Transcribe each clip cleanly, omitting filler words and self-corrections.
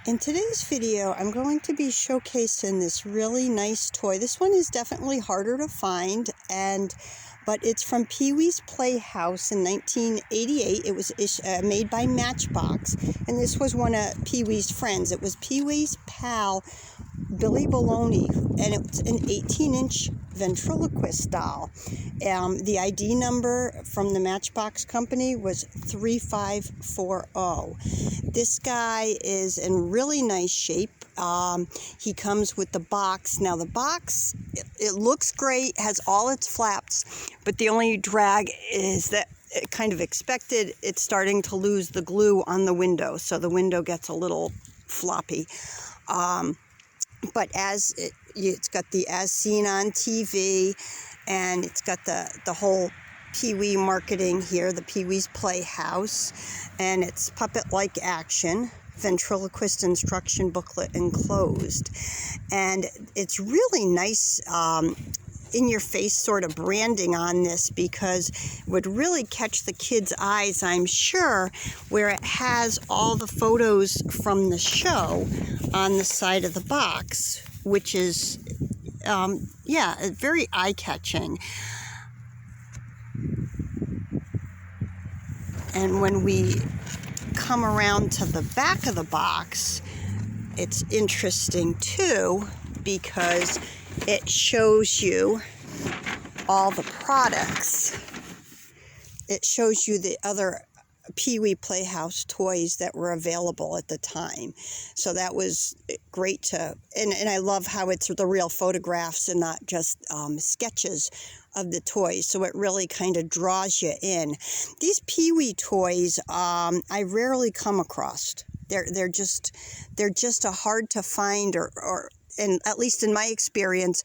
In today's video, I'm going to be showcasing this really nice toy. This one is definitely harder to find, but it's from Pee-wee's Playhouse in 1988. It was made by Matchbox, and this was one of Pee-wee's friends. It was Pee-wee's pal, Billy Baloney, and it's an 18-inch ventriloquist doll. The ID number from the Matchbox company was 3540. This guy is in really nice shape. He comes with the box. Now the box, it looks great, has all its flaps, but the only drag is that kind of expected, it's starting to lose the glue on the window, so the window gets a little floppy. But it's got the as seen on TV, and it's got the whole Pee-wee marketing here, the Pee-wee's Playhouse, and it's puppet-like action, ventriloquist instruction booklet enclosed. And it's really nice in-your-face sort of branding on this, because it would really catch the kids' eyes, I'm sure, where it has all the photos from the show on the side of the box, which is, very eye-catching. And when we come around to the back of the box, it's interesting too, because it shows you all the products. It shows you the other Pee-wee Playhouse toys that were available at the time. So that was great to, and I love how it's the real photographs and not just sketches of the toys. So it really kind of draws you in. These Pee-wee toys, I rarely come across. They're just a hard to find, and at least in my experience,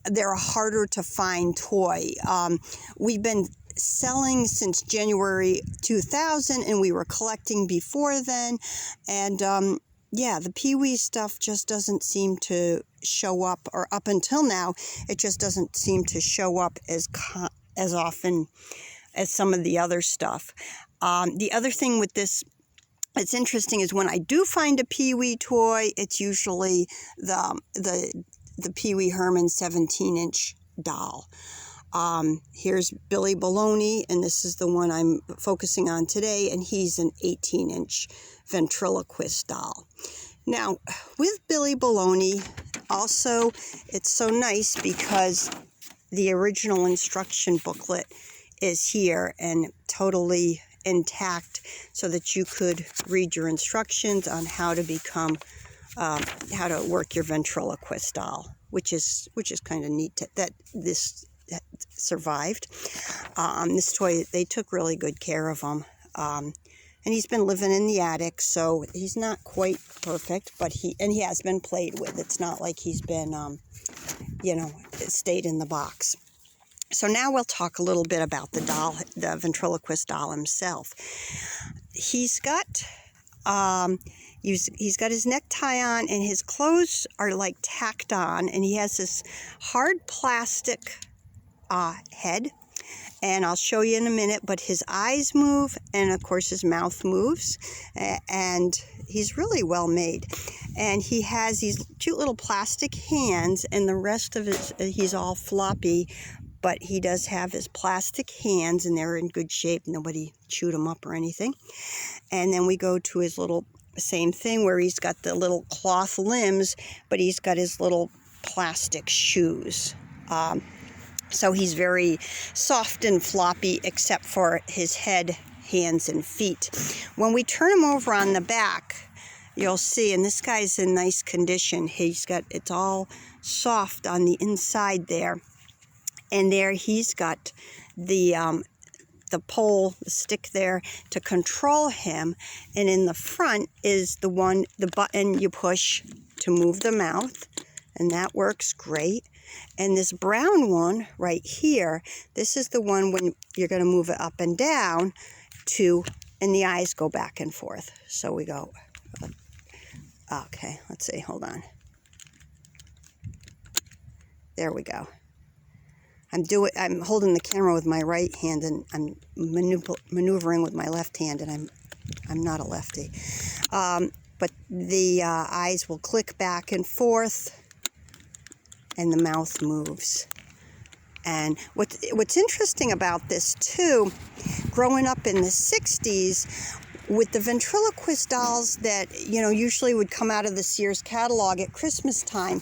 they're a harder to find toy. We've been selling since January 2000, and we were collecting before then. And the Pee-wee stuff just doesn't seem to show up, or up until now, it just doesn't seem to show up as often as some of the other stuff. The other thing with this, it's interesting, is when I do find a Pee-wee toy, it's usually the Pee-wee Herman 17-inch doll. Here's Billy Baloney, and this is the one I'm focusing on today, and he's an 18-inch ventriloquist doll. Now, with Billy Baloney, also, it's so nice because the original instruction booklet is here and totally intact, so that you could read your instructions on how to become, how to work your ventriloquist doll, which is kind of neat that this survived. This toy, they took really good care of him, and he's been living in the attic, so he's not quite perfect, but he has been played with. It's not like he's been stayed in the box. So now we'll talk a little bit about the doll, the ventriloquist doll himself. He's got he's got his necktie on, and his clothes are like tacked on, and he has this hard plastic head, and I'll show you in a minute, but his eyes move, and of course his mouth moves, and he's really well made. And he has these cute little plastic hands, and the rest of he's all floppy, but he does have his plastic hands, and they're in good shape. Nobody chewed them up or anything. And then we go to his little, same thing, where he's got the little cloth limbs, but he's got his little plastic shoes. So he's very soft and floppy, except for his head, hands, and feet. When we turn him over on the back, you'll see, and this guy's in nice condition. It's all soft on the inside there. And there he's got the pole, the stick there to control him. And in the front is the button you push to move the mouth, and that works great. And this brown one right here, this is the one when you're going to move it up and down and the eyes go back and forth. So we go, okay, let's see, hold on. There we go. I'm holding the camera with my right hand, and I'm maneuvering with my left hand, and I'm not a lefty. but the eyes will click back and forth and the mouth moves. And what's interesting about this too, growing up in the 60s, with the ventriloquist dolls that, you know, usually would come out of the Sears catalog at Christmas time,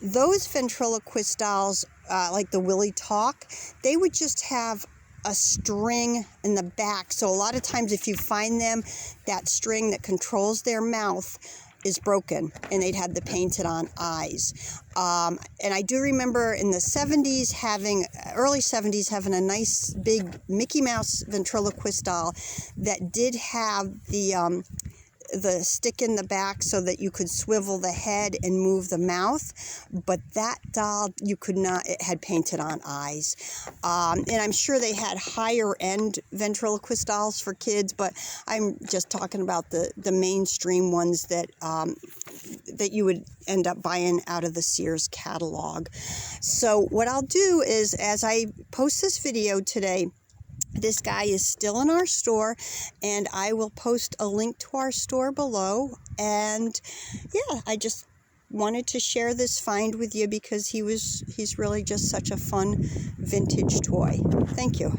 those ventriloquist dolls, like the Willie Talk, they would just have a string in the back. So a lot of times if you find them, that string that controls their mouth is broken, and they'd had the painted on eyes. And I do remember in the 70s early 70s having a nice big Mickey Mouse ventriloquist doll that did have the stick in the back so that you could swivel the head and move the mouth, but that doll you could not, it had painted on eyes. And I'm sure they had higher end ventriloquist dolls for kids, but I'm just talking about the mainstream ones that that you would end up buying out of the Sears catalog. So what I'll do is, as I post this video today, this guy is still in our store, and I will post a link to our store below. And yeah, I just wanted to share this find with you because he's really just such a fun vintage toy. Thank you.